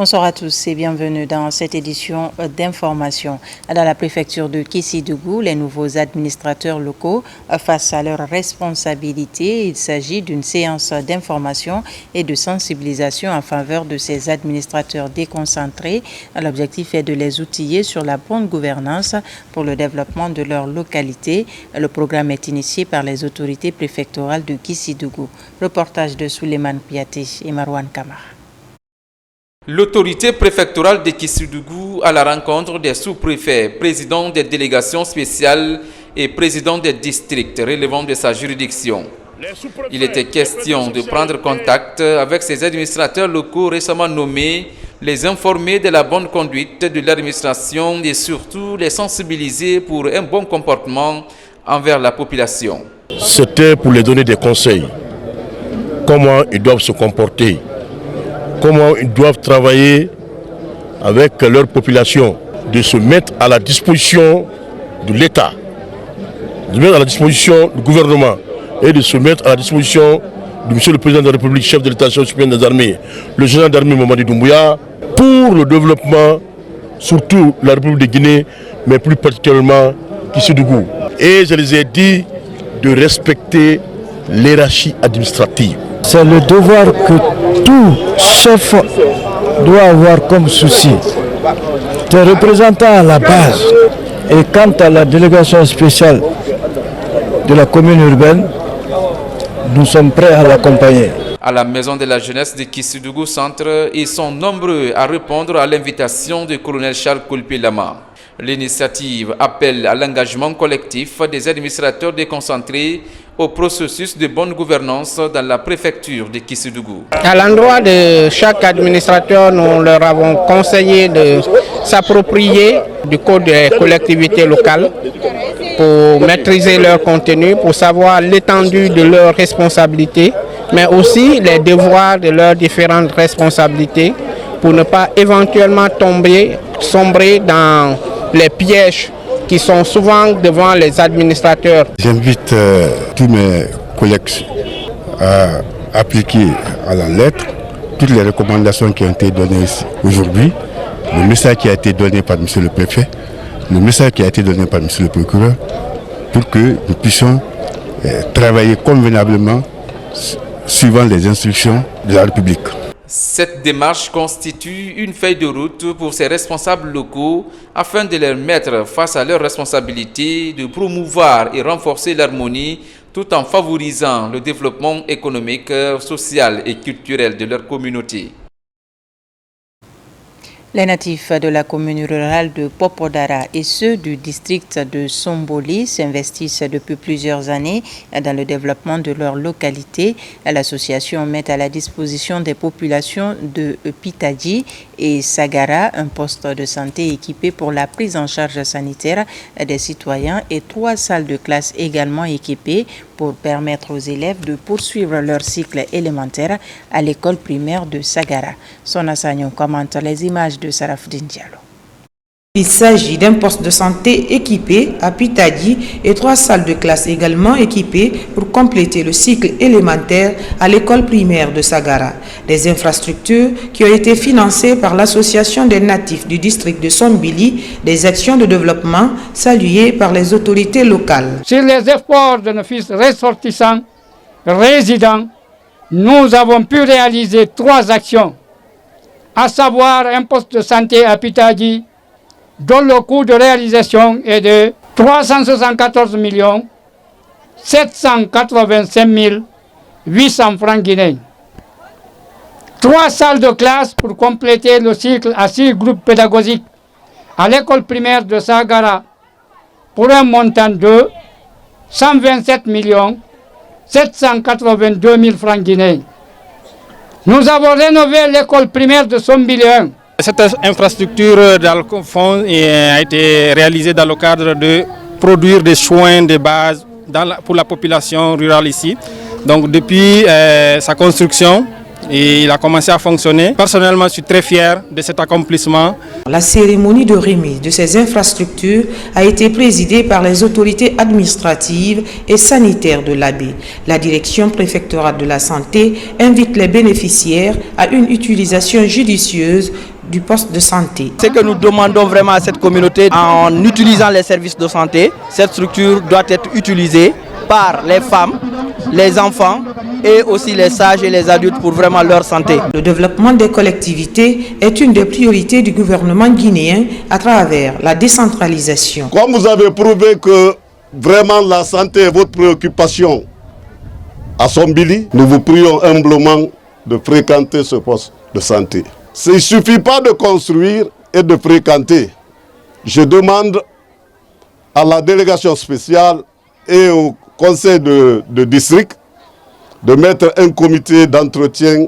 Bonsoir à tous et bienvenue dans cette édition d'information. Dans la préfecture de Késidougou, les nouveaux administrateurs locaux face à leurs responsabilités. Il s'agit d'une séance d'information et de sensibilisation en faveur de ces administrateurs déconcentrés. L'objectif est de les outiller sur la bonne gouvernance pour le développement de leur localité. Le programme est initié par les autorités préfectorales de Késidougou. Reportage de Souleymane Piaté et Marwan Kamara. L'autorité préfectorale de Késidougou à la rencontre des sous-préfets, présidents des délégations spéciales et présidents des districts relevant de sa juridiction. Il était question de prendre contact avec ces administrateurs locaux récemment nommés, les informer de la bonne conduite de l'administration et surtout les sensibiliser pour un bon comportement envers la population. C'était pour les donner des conseils, comment ils doivent se comporter, comment ils doivent travailler avec leur population, de se mettre à la disposition de l'État, de se mettre à la disposition du gouvernement et de se mettre à la disposition de M. le Président de la République, chef de l'État suprême des armées, le général d'armée Mamadi Doumbouya, pour le développement, surtout de la République de Guinée, mais plus particulièrement Késidougou. Et je les ai dit de respecter l'hiérarchie administrative. C'est le devoir que tout chef doit avoir comme souci. Des représentants à la base. Et quant à la délégation spéciale de la commune urbaine, nous sommes prêts à l'accompagner. À la Maison de la Jeunesse de Késidougou Centre, ils sont nombreux à répondre à l'invitation du colonel Charles Koulpi Lama. L'initiative appelle à l'engagement collectif des administrateurs déconcentrés au processus de bonne gouvernance dans la préfecture de Késidougou. À l'endroit de chaque administrateur, nous leur avons conseillé de s'approprier du code des collectivités locales pour maîtriser leur contenu, pour savoir l'étendue de leurs responsabilités, mais aussi les devoirs de leurs différentes responsabilités pour ne pas éventuellement sombrer dans les pièges qui sont souvent devant les administrateurs. J'invite tous mes collègues à appliquer à la lettre toutes les recommandations qui ont été données aujourd'hui, le message qui a été donné par M. le préfet, le message qui a été donné par M. le procureur, pour que nous puissions travailler convenablement suivant les instructions de la République. Cette démarche constitue une feuille de route pour ces responsables locaux afin de les mettre face à leurs responsabilités, de promouvoir et renforcer l'harmonie tout en favorisant le développement économique, social et culturel de leur communauté. Les natifs de la commune rurale de Popodara et ceux du district de Somboli s'investissent depuis plusieurs années dans le développement de leur localité. L'association met à la disposition des populations de Pitadji et Sagara un poste de santé équipé pour la prise en charge sanitaire des citoyens et 3 salles de classe également équipées pour permettre aux élèves de poursuivre leur cycle élémentaire à l'école primaire de Sagara. Sona Sagnon commente les images de Sarafdin Diallo. Il s'agit d'un poste de santé équipé à Pitadji et 3 salles de classe également équipées pour compléter le cycle élémentaire à l'école primaire de Sagara. Des infrastructures qui ont été financées par l'association des natifs du district de Sombili, des actions de développement saluées par les autorités locales. Sur les efforts de nos fils ressortissants, résidents, nous avons pu réaliser 3 actions, à savoir un poste de santé à Pitadji, dont le coût de réalisation est de 374 785 800 francs guinéens. 3 salles de classe pour compléter le cycle à 6 groupes pédagogiques à l'école primaire de Sagara pour un montant de 127 782 000 francs guinéens. Nous avons rénové l'école primaire de Sombili 1. Cette infrastructure dans le fond a été réalisée dans le cadre de produire des soins de base pour la population rurale ici. Donc depuis sa construction, il a commencé à fonctionner. Personnellement, je suis très fier de cet accomplissement. La cérémonie de remise de ces infrastructures a été présidée par les autorités administratives et sanitaires de l'AB. La direction préfectorale de la santé invite les bénéficiaires à une utilisation judicieuse du poste de santé. Ce que nous demandons vraiment à cette communauté, en utilisant les services de santé, cette structure doit être utilisée par les femmes, les enfants et aussi les sages et les adultes pour vraiment leur santé. Le développement des collectivités est une des priorités du gouvernement guinéen à travers la décentralisation. Comme vous avez prouvé que vraiment la santé est votre préoccupation à Sombili, nous vous prions humblement de fréquenter ce poste de santé. Il ne suffit pas de construire et de fréquenter. Je demande à la délégation spéciale et au conseil de district de mettre un comité d'entretien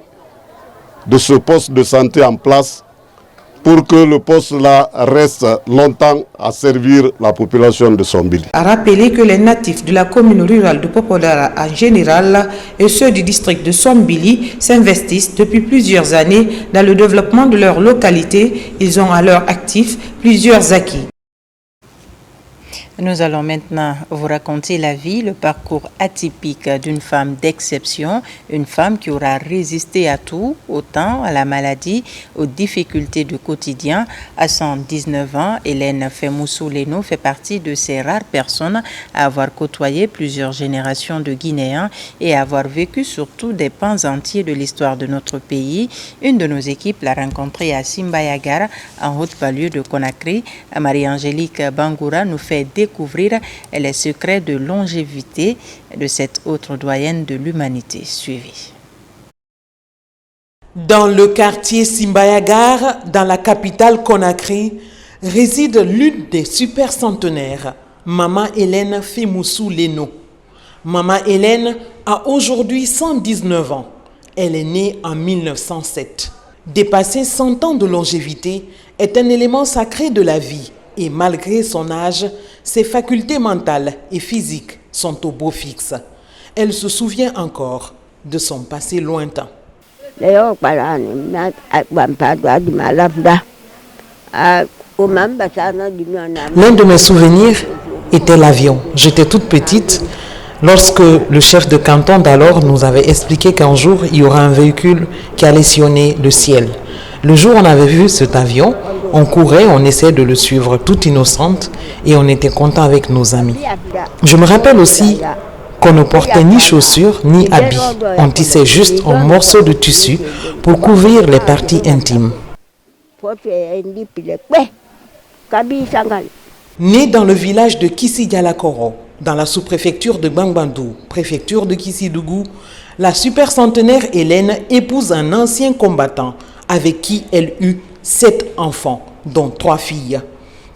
de ce poste de santé en place pour que le poste-là reste longtemps à servir la population de Sombili. A rappeler que les natifs de la commune rurale de Popodara en général et ceux du district de Sombili s'investissent depuis plusieurs années dans le développement de leur localité. Ils ont à leur actif plusieurs acquis. Nous allons maintenant vous raconter la vie, le parcours atypique d'une femme d'exception, une femme qui aura résisté à tout, autant à la maladie, aux difficultés du quotidien. À 119 ans, Hélène Fémoussou Léno fait partie de ces rares personnes à avoir côtoyé plusieurs générations de Guinéens et à avoir vécu surtout des pans entiers de l'histoire de notre pays. Une de nos équipes l'a rencontrée à Simbayagara, en haute banlieue de Conakry. Marie-Angélique Bangoura nous fait découvrir les secrets de longévité de cette autre doyenne de l'humanité. Suivez. Dans le quartier Simbayagar, dans la capitale Conakry, réside l'une des super centenaires, Maman Hélène Fémoussou Léno. Maman Hélène a aujourd'hui 119 ans. Elle est née en 1907. Dépasser 100 ans de longévité est un élément sacré de la vie. Et malgré son âge, ses facultés mentales et physiques sont au beau fixe. Elle se souvient encore de son passé lointain. L'un de mes souvenirs était l'avion. J'étais toute petite lorsque le chef de canton d'alors nous avait expliqué qu'un jour, il y aura un véhicule qui allait sillonner le ciel. Le jour où on avait vu cet avion, on courait, on essayait de le suivre toute innocente et on était content avec nos amis. Je me rappelle aussi qu'on ne portait ni chaussures ni habits. On tissait juste un morceau de tissu pour couvrir les parties intimes. Née dans le village de Kissi-Dialakoro, dans la sous-préfecture de Bangbandou, préfecture de Kissi-Dougou, la super centenaire Hélène épouse un ancien combattant avec qui elle eut 7 enfants, dont 3 filles.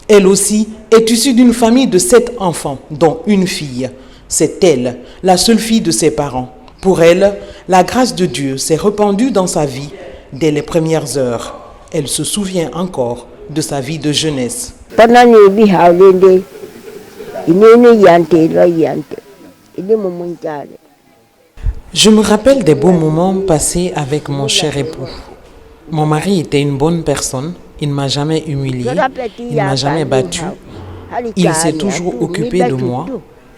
Elle aussi est issue d'une famille de 7 enfants, dont une fille. C'est elle, la seule fille de ses parents. Pour elle, la grâce de Dieu s'est répandue dans sa vie dès les premières heures. Elle se souvient encore de sa vie de jeunesse. Je me rappelle des beaux moments passés avec mon cher époux. Mon mari était une bonne personne, il ne m'a jamais humiliée, il ne m'a jamais battue. Il s'est toujours occupé de moi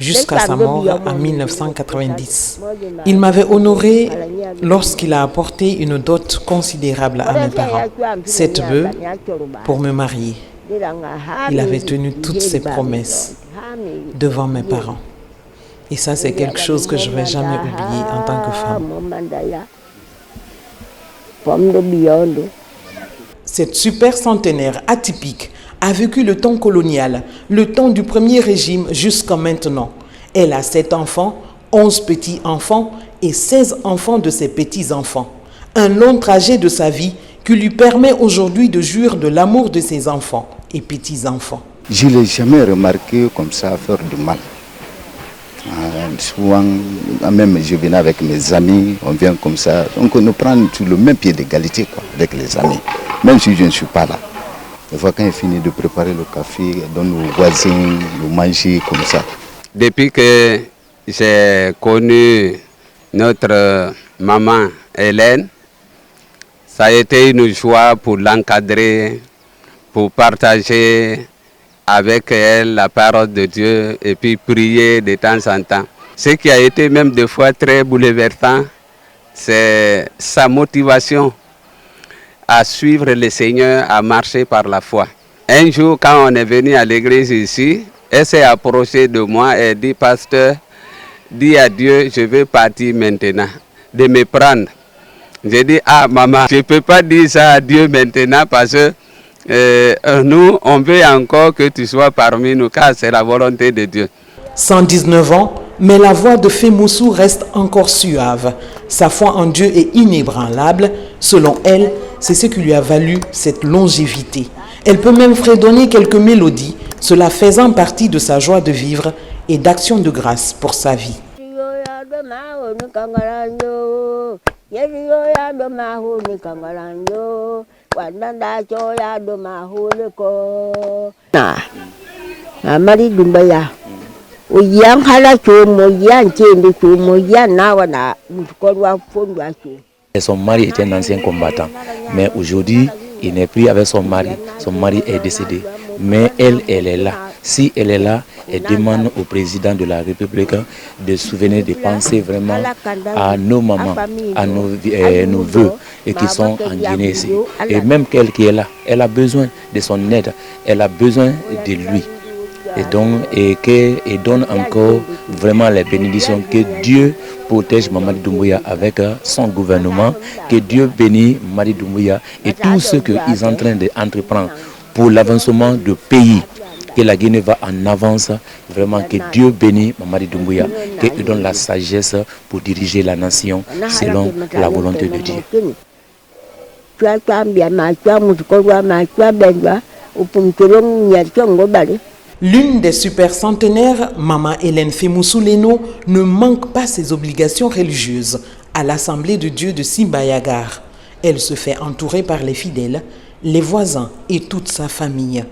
jusqu'à sa mort en 1990. Il m'avait honoré lorsqu'il a apporté une dot considérable à mes parents, 7 bœufs pour me marier. Il avait tenu toutes ses promesses devant mes parents. Et ça, c'est quelque chose que je ne vais jamais oublier en tant que femme. Cette super centenaire atypique a vécu le temps colonial, le temps du premier régime jusqu'à maintenant. Elle a 7 enfants, 11 petits-enfants et 16 enfants de ses petits-enfants. Un long trajet de sa vie qui lui permet aujourd'hui de jouir de l'amour de ses enfants et petits-enfants. Je ne l'ai jamais remarqué comme ça faire du mal. Souvent, même je venais avec mes amis, on vient comme ça. Donc on nous prend sur le même pied d'égalité avec les amis, même si je ne suis pas là. Des fois, quand il finit de préparer le café, il donne aux voisins, le manger comme ça. Depuis que j'ai connu notre maman Hélène, ça a été une joie pour l'encadrer, pour partager avec elle la parole de Dieu et puis prier de temps en temps. Ce qui a été même des fois très bouleversant, c'est sa motivation à suivre le Seigneur, à marcher par la foi. Un jour, quand on est venu à l'église ici, elle s'est approchée de moi et dit, pasteur, dis à Dieu, je veux partir maintenant, de me prendre. J'ai dit, ah maman, je ne peux pas dire ça à Dieu maintenant parce que nous, on veut encore que tu sois parmi nous, car c'est la volonté de Dieu. 119 ans, mais la voix de Fémoussou reste encore suave. Sa foi en Dieu est inébranlable. Selon elle, c'est ce qui lui a valu cette longévité. Elle peut même fredonner quelques mélodies, cela faisant partie de sa joie de vivre et d'action de grâce pour sa vie. Son mari était un ancien combattant, mais aujourd'hui, il n'est plus avec son mari. Son mari est décédé. Mais elle est là. Si elle est là, elle demande au président de la République de souvenir, de penser vraiment à nos mamans, à nos vœux et qui sont en Guinée ici. Et même qu'elle qui est là, elle a besoin de son aide, elle a besoin de lui. Et donne encore vraiment les bénédictions. Que Dieu protège Mamadi Doumbouya avec son gouvernement. Que Dieu bénisse Mamadi Doumbouya et tout ce qu'ils sont en train d'entreprendre pour l'avancement du pays. Que la Guinée va en avance. Vraiment que Dieu bénisse Mamadi Doumbouya. Qu'il donne la sagesse pour diriger la nation selon la volonté de Dieu. L'une des super centenaires, Maman Hélène Fémoussou Leno, ne manque pas ses obligations religieuses à l'Assemblée de Dieu de Simbayagar. Elle se fait entourer par les fidèles, les voisins et toute sa famille.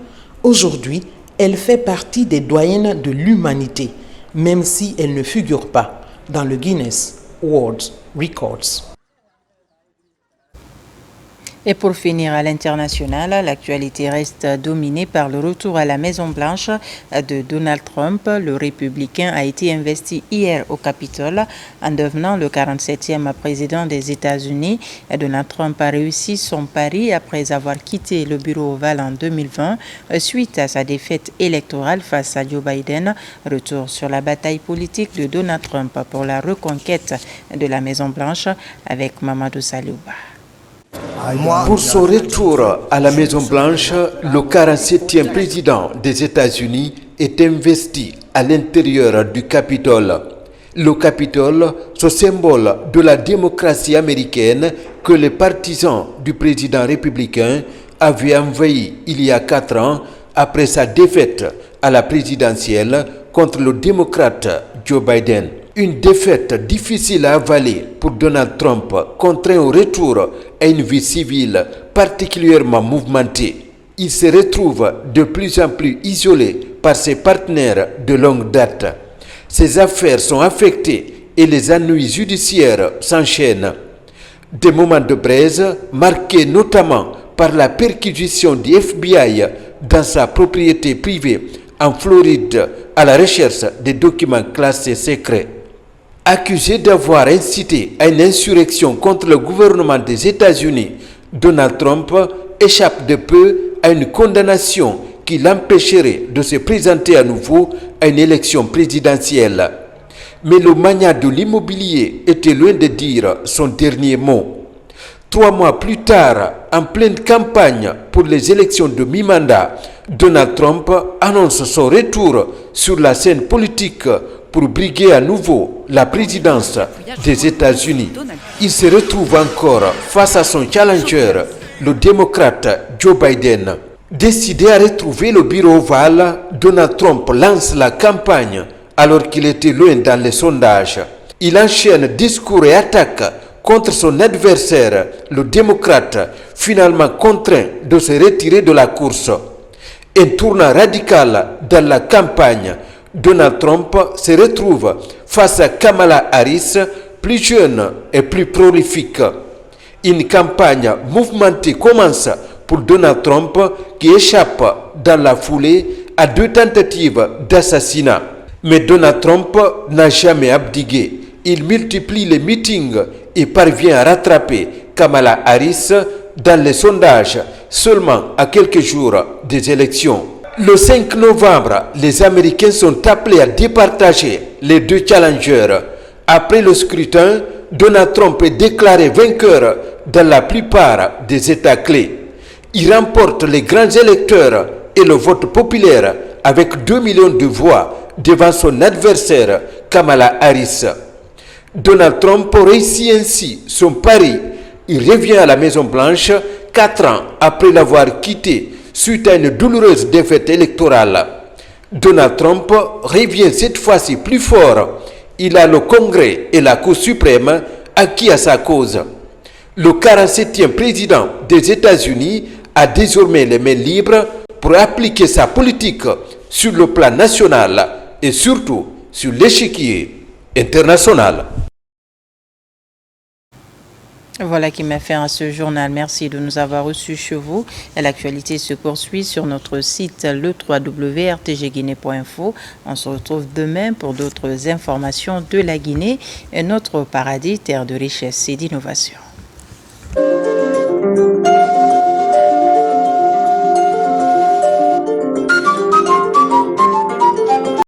Aujourd'hui, elle fait partie des doyennes de l'humanité, même si elle ne figure pas dans le Guinness World Records. Et pour finir à l'international, l'actualité reste dominée par le retour à la Maison-Blanche de Donald Trump. Le républicain a été investi hier au Capitole en devenant le 47e président des États-Unis. Donald Trump a réussi son pari après avoir quitté le bureau ovale en 2020 suite à sa défaite électorale face à Joe Biden. Retour sur la bataille politique de Donald Trump pour la reconquête de la Maison-Blanche avec Mamadou Salouba. Pour son retour à la Maison-Blanche, le 47e président des États-Unis est investi à l'intérieur du Capitole. Le Capitole, ce symbole de la démocratie américaine que les partisans du président républicain avaient envahi il y a 4 ans après sa défaite à la présidentielle contre le démocrate Joe Biden. Une défaite difficile à avaler pour Donald Trump, contraint au retour à une vie civile particulièrement mouvementée. Il se retrouve de plus en plus isolé par ses partenaires de longue date. Ses affaires sont affectées et les ennuis judiciaires s'enchaînent. Des moments de braise marqués notamment par la perquisition du FBI dans sa propriété privée en Floride à la recherche des documents classés secrets. Accusé d'avoir incité à une insurrection contre le gouvernement des États-Unis, Donald Trump échappe de peu à une condamnation qui l'empêcherait de se présenter à nouveau à une élection présidentielle. Mais le magnat de l'immobilier était loin de dire son dernier mot. 3 mois plus tard, en pleine campagne pour les élections de mi-mandat, Donald Trump annonce son retour sur la scène politique pour briguer à nouveau la présidence des États-Unis. Il se retrouve encore face à son challenger, le démocrate Joe Biden. Décidé à retrouver le bureau ovale, Donald Trump lance la campagne alors qu'il était loin dans les sondages. Il enchaîne discours et attaques contre son adversaire, le démocrate, finalement contraint de se retirer de la course. Un tournant radical dans la campagne, Donald Trump se retrouve face à Kamala Harris, plus jeune et plus prolifique. Une campagne mouvementée commence pour Donald Trump qui échappe dans la foulée à 2 tentatives d'assassinat. Mais Donald Trump n'a jamais abdigué. Il multiplie les meetings et parvient à rattraper Kamala Harris dans les sondages seulement à quelques jours des élections. Le 5 novembre, les Américains sont appelés à départager les deux challengers. Après le scrutin, Donald Trump est déclaré vainqueur dans la plupart des États clés. Il remporte les grands électeurs et le vote populaire avec 2 millions de voix devant son adversaire Kamala Harris. Donald Trump réussit ainsi son pari. Il revient à la Maison-Blanche 4 ans après l'avoir quitté suite à une douloureuse défaite électorale. Donald Trump revient cette fois-ci plus fort. Il a le Congrès et la Cour suprême acquis à sa cause. Le 47e président des États-Unis a désormais les mains libres pour appliquer sa politique sur le plan national et surtout sur l'échiquier international. Voilà qui met fin à ce journal. Merci de nous avoir reçus chez vous. L'actualité se poursuit sur notre site le www.rtgguinée.info. On se retrouve demain pour d'autres informations de la Guinée, notre paradis, terre de richesse et d'innovation.